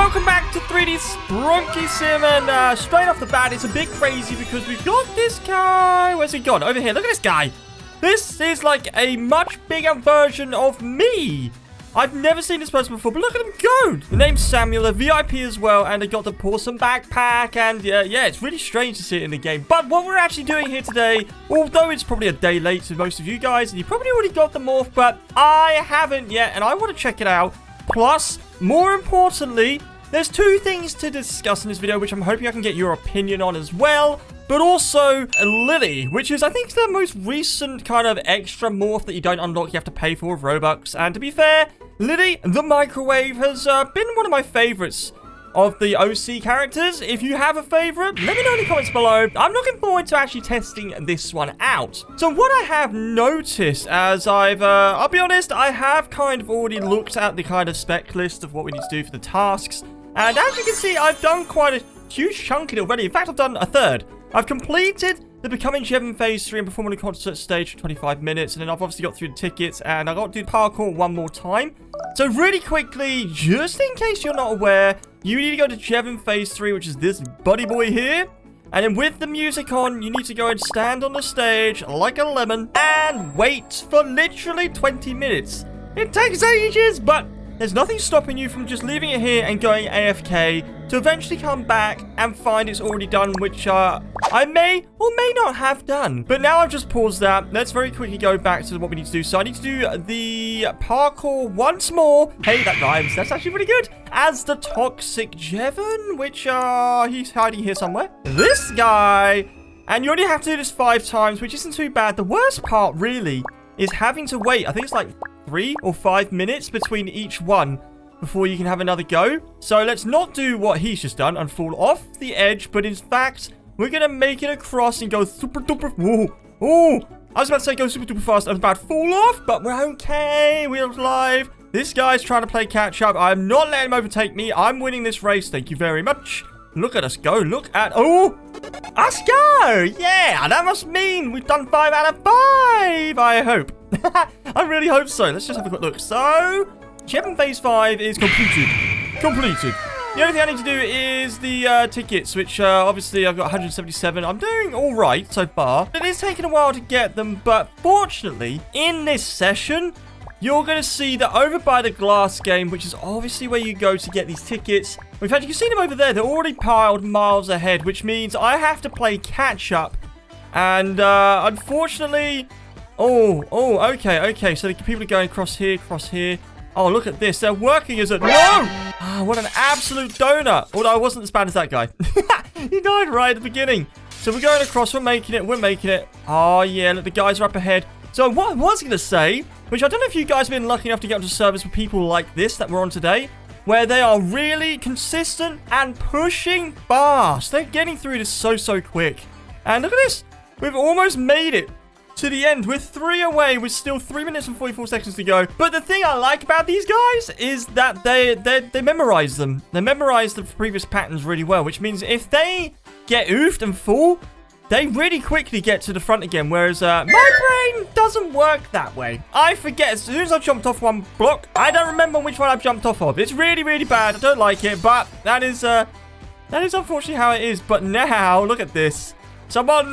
welcome back to 3D Sprunki Sim, and straight off the bat, it's a bit crazy because we've got this guy. Where's he gone? Over here. Look at this guy. This is like a much bigger version of me. I've never seen this person before, but look at him go. The name's Samuel, a VIP as well, and they got the awesome backpack, and yeah, it's really strange to see it in the game. But what we're actually doing here today, although it's probably a day late to most of you guys, and you probably already got them off, but I haven't yet, and I want to check it out. Plus, more importantly, there's two things to discuss in this video, which I'm hoping I can get your opinion on as well. But also, Lily, which is, I think, the most recent kind of extra morph that you don't unlock, you have to pay for with Robux. And to be fair, Lily, the microwave, has been one of my favorites of the OC characters. If you have a favorite, let me know in the comments below. I'm looking forward to actually testing this one out. So what I have noticed as I'll be honest, I have kind of already looked at the kind of spec list of what we need to do for the tasks. And as you can see, I've done quite a huge chunk of it already. In fact, I've done a third. I've completed the Becoming JEVIN Phase 3 and performing a concert stage for 25 minutes. And then I've obviously got through the tickets. And I got to do parkour one more time. So really quickly, just in case you're not aware, you need to go to JEVIN Phase 3, which is this buddy boy here. And then with the music on, you need to go and stand on the stage like a lemon and wait for literally 20 minutes. It takes ages, but there's nothing stopping you from just leaving it here and going AFK to eventually come back and find it's already done, which I may or may not have done. But now I've just paused that. Let's very quickly go back to what we need to do. So I need to do the parkour once more. Hey, that rhymes. That's actually pretty good. As the toxic JEVIN, which he's hiding here somewhere. This guy. And you only have to do this 5 times, which isn't too bad. The worst part, really, is having to wait. I think it's like 3 or 5 minutes between each one before you can have another go. So let's not do what he's just done and fall off the edge, but in fact, we're going to make it across and go super duper. Oh, I was about to say go super duper fast. I was about to fall off, but we're okay. We're alive. This guy's trying to play catch up. I'm not letting him overtake me. I'm winning this race. Thank you very much. Look at us go. Look at... Oh, us go. Yeah, that must mean we've done 5 out of 5. I hope. I really hope so. Let's just have a quick look. So, JEVIN Phase 5 is completed. The only thing I need to do is the tickets, which obviously I've got 177. I'm doing all right so far. It is taking a while to get them, but fortunately, in this session, you're going to see that over by the glass game, which is obviously where you go to get these tickets. In fact, you can see them over there. They're already piled miles ahead, which means I have to play catch up. And unfortunately... Oh, okay. So the people are going across here. Oh, look at this. They're working as a... No! Ah, what an absolute donut. Although I wasn't as bad as that guy. He died right at the beginning. So we're going across. We're making it. Oh, yeah. Look, the guys are up ahead. So what I was going to say, which I don't know if you guys have been lucky enough to get onto servers with people like this that we're on today, where they are really consistent and pushing fast. They're getting through this so quick. And look at this. We've almost made it to the end. We're 3 away with still 3 minutes and 44 seconds to go. But the thing I like about these guys is that they memorize them. They memorize the previous patterns really well, which means if they get oofed and fall, they really quickly get to the front again. Whereas my brain doesn't work that way. I forget as soon as I jumped off one block, I don't remember which one I've jumped off of. It's really bad. I don't like it, but that is unfortunately how it is. But now look at this. Someone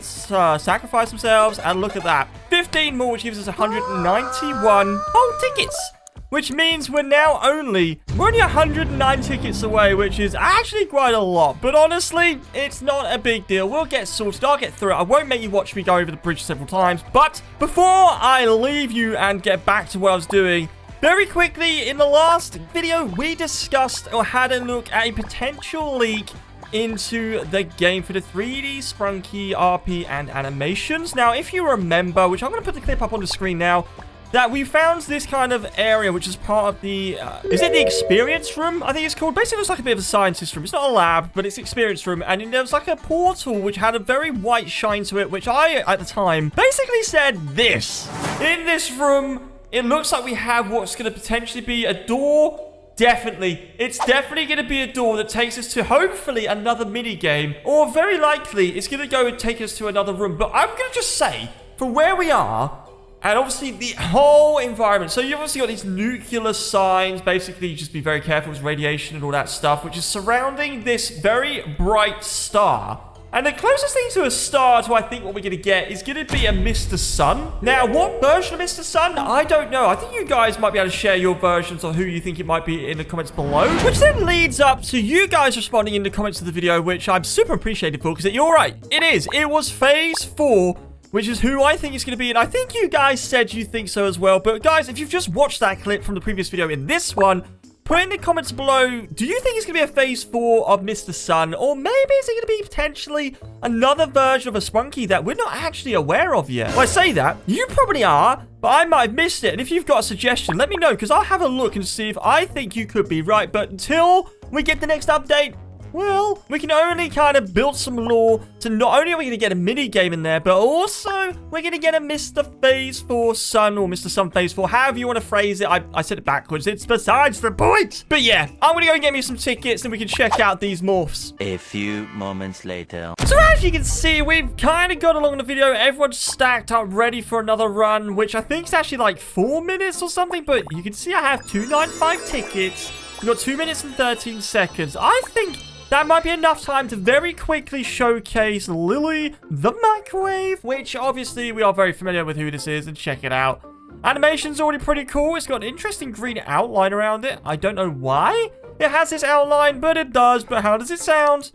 sacrificed themselves, and look at that. 15 more, which gives us 191 whole tickets. Which means we're only 109 tickets away, which is actually quite a lot. But honestly, it's not a big deal. We'll get sorted. I'll get through it. I won't make you watch me go over the bridge several times. But before I leave you and get back to what I was doing, very quickly, in the last video, we discussed or had a look at a potential leak into the game for the 3D Sprunki RP and animations. Now, if you remember, which I'm going to put the clip up on the screen now, that we found this kind of area, which is part of the, is it the experience room? I think it's called. Basically, it looks like a bit of a scientist room. It's not a lab, but it's experience room. And there was like a portal, which had a very white shine to it, which I, at the time, basically said this. In this room, it looks like we have what's going to potentially be a door. Definitely. It's definitely going to be a door that takes us to, hopefully, another mini-game. Or, very likely, it's going to go and take us to another room. But I'm going to just say, for where we are, And obviously the whole environment. So you've obviously got these nuclear signs. Basically, just be very careful with radiation and all that stuff, which is surrounding this very bright star. And the closest thing to a star to I think what we're going to get is going to be a Mr. Sun. Now, what version of Mr. Sun? I don't know. I think you guys might be able to share your versions of who you think it might be in the comments below. Which then leads up to you guys responding in the comments of the video, which I'm super appreciative for, because you're right. It is. It was phase 4, which is who I think it's going to be. And I think you guys said you think so as well. But guys, if you've just watched that clip from the previous video in this one, put in the comments below, do you think it's going to be a phase 4 of Mr. Sun? Or maybe is it going to be potentially another version of a Sprunki that we're not actually aware of yet? Well, I say that, you probably are, but I might have missed it. And if you've got a suggestion, let me know, because I'll have a look and see if I think you could be right. But until we get the next update, well, we can only kind of build some lore to not only are we going to get a mini game in there, but also we're going to get a Mr. Phase 4 Sun or Mr. Sun Phase 4, however you want to phrase it. I said it backwards. It's besides the point. But yeah, I'm going to go and get me some tickets and we can check out these morphs. A few moments later. So as you can see, we've kind of got along in the video. Everyone's stacked up, ready for another run, which I think is actually like 4 minutes or something. But you can see I have 295 tickets. We've got 2 minutes and 13 seconds. I think that might be enough time to very quickly showcase Lily the Microwave, which obviously we are very familiar with who this is, and check it out. Animation's already pretty cool. It's got an interesting green outline around it. I don't know why it has this outline, but it does. But how does it sound?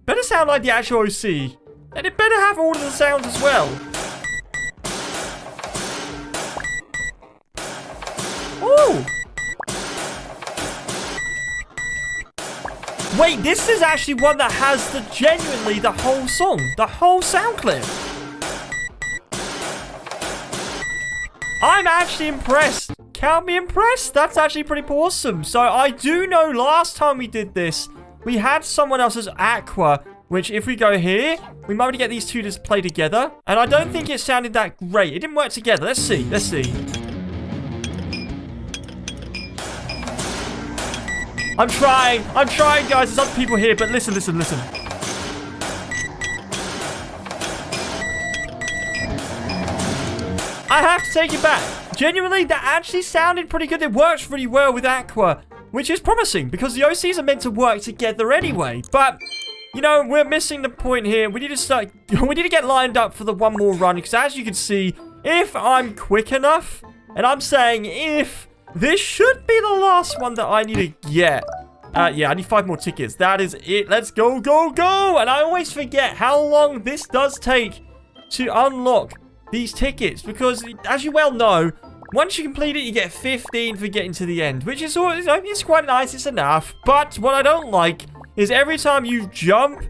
Better sound like the actual OC. And it better have all of the sounds as well. Ooh! Wait, this is actually one that has genuinely the whole song. The whole sound clip. I'm actually impressed. Count me impressed. That's actually pretty awesome. So I do know last time we did this, we had someone else's Aqua, which if we go here, we might be able to get these two to play together. And I don't think it sounded that great. It didn't work together. Let's see. Let's see. I'm trying, guys. There's other people here, but listen. I have to take it back. Genuinely, that actually sounded pretty good. It works really well with Aqua, which is promising, because the OCs are meant to work together anyway. But, you know, we're missing the point here. We need to get lined up for the one more run, because as you can see, if I'm quick enough, and I'm saying if, this should be the last one that I need to get. Yeah, I need 5 more tickets. That is it. Let's go. And I always forget how long this does take to unlock these tickets, because as you well know, once you complete it, you get 15 for getting to the end, which is, you know, it's quite nice. It's enough. But what I don't like is every time you jump,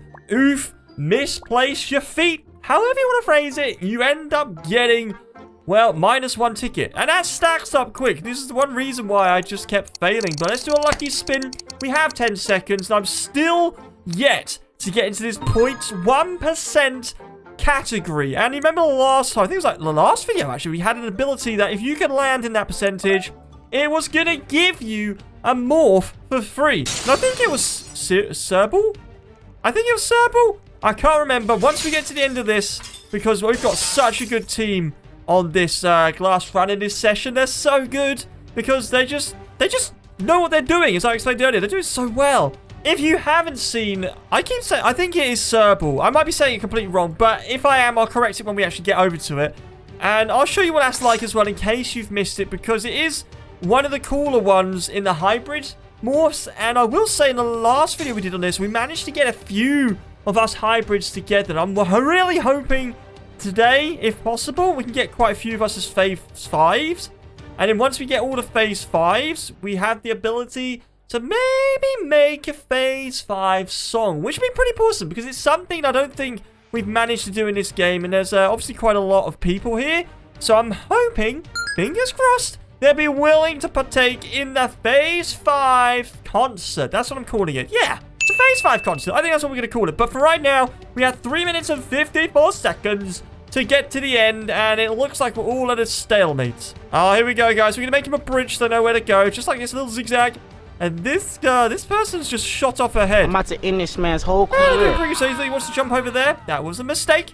misplace your feet, however you want to phrase it, you end up getting, well, -1 ticket. And that stacks up quick. This is the one reason why I just kept failing. But let's do a lucky spin. We have 10 seconds, and I'm still yet to get into this 0.1% category. And remember last time, I think it was like the last video, actually, we had an ability that if you could land in that percentage, it was going to give you a morph for free. And I think it was Serble? I think it was Serble? I can't remember. Once we get to the end of this, because we've got such a good team on this glass run in this session. They're so good because they just know what they're doing. As I explained earlier, they're doing so well. If you haven't seen, I keep saying, I think it is Serble. I might be saying it completely wrong, but if I am, I'll correct it when we actually get over to it. And I'll show you what that's like as well in case you've missed it, because it is one of the cooler ones in the hybrid morphs. And I will say in the last video we did on this, we managed to get a few of us hybrids together. I'm really hoping today, if possible, we can get quite a few of us as phase 5s. And then once we get all the phase 5s, we have the ability to maybe make a phase 5 song, which would be pretty awesome, because it's something I don't think we've managed to do in this game. And there's obviously quite a lot of people here. So I'm hoping, fingers crossed, they'll be willing to partake in the phase 5 concert. That's what I'm calling it. Yeah. It's a phase 5 concert. I think that's what we're going to call it. But for right now, we have 3 minutes and 54 seconds to get to the end, and it looks like we're all at a stalemate. Oh, here we go, guys. We're going to make him a bridge so they know where to go, just like this little zigzag. And this person's just shot off her head. I'm about to end this man's whole career. So he wants to jump over there. That was a mistake.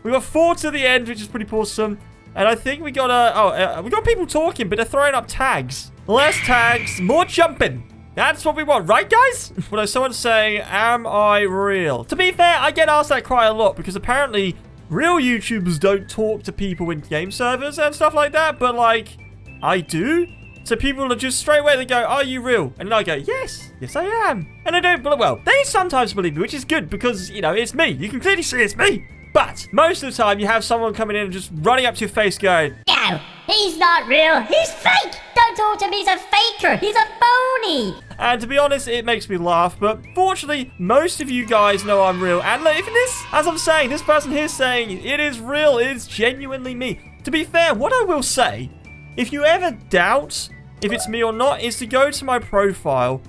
We got 4 to the end, which is pretty awesome. And I think we got we got people talking, but they're throwing up tags. Less tags, more jumping. That's what we want, right, guys? Well, someone's saying, am I real? To be fair, I get asked that quite a lot because apparently real YouTubers don't talk to people in game servers and stuff like that, but, like, I do. So people are just straight away, they go, are you real? And I go, yes, I am. And I don't, well, they sometimes believe me, which is good because, you know, it's me. You can clearly see it's me. But most of the time, you have someone coming in and just running up to your face going, no, he's not real. He's fake. Don't talk to him. He's a faker. He's a phony. And to be honest, it makes me laugh. But fortunately, most of you guys know I'm real. And look, even this, as I'm saying, this person here is saying it is real. It is genuinely me. To be fair, what I will say, if you ever doubt if it's me or not, is to go to my profile.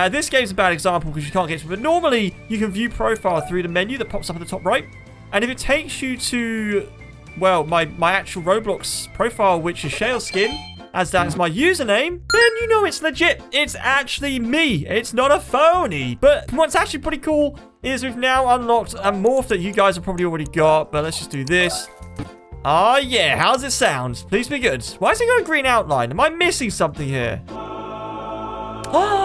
This game's a bad example because you can't get to it. But normally, you can view profile through the menu that pops up at the top right. And if it takes you to, well, my actual Roblox profile, which is Shale Skin, as that is my username, then you know it's legit. It's actually me. It's not a phony. But what's actually pretty cool is we've now unlocked a morph that you guys have probably already got. But let's just do this. Oh, yeah. How's it sound? Please be good. Why has it got a green outline? Am I missing something here? Oh!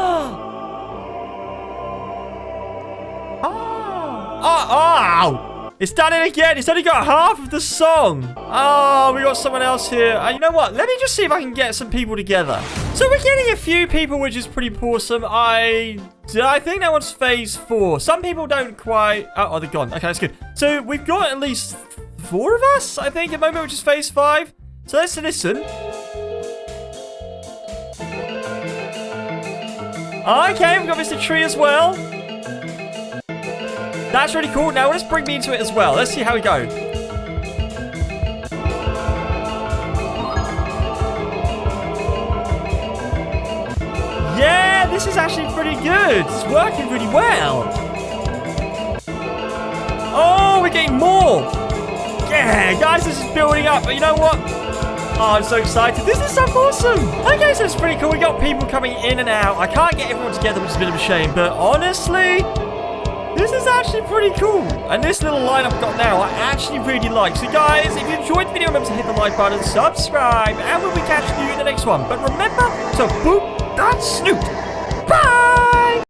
It's done it again. It's only got half of the song. Oh, we got someone else here. You know what? Let me just see if I can get some people together. So we're getting a few people, which is pretty awesome. I think that one's phase 4. Some people don't quite... Oh, they're gone. Okay, that's good. So we've got at least 4 of us, I think, at the moment, which is phase 5. So let's listen. Okay, we've got Mr. Tree as well. That's really cool. Now, let's bring me into it as well. Let's see how we go. Yeah, this is actually pretty good. It's working really well. Oh, we're getting more. Yeah, guys, this is building up. But you know what? Oh, I'm so excited. This is so awesome. Okay, so it's pretty cool. We got people coming in and out. I can't get everyone together, which is a bit of a shame. But honestly... this is actually pretty cool. And this little line I've got now, I actually really like. So guys, if you enjoyed the video, remember to hit the like button, subscribe, and we'll be catching you in the next one. But remember to boop that snoot. Bye!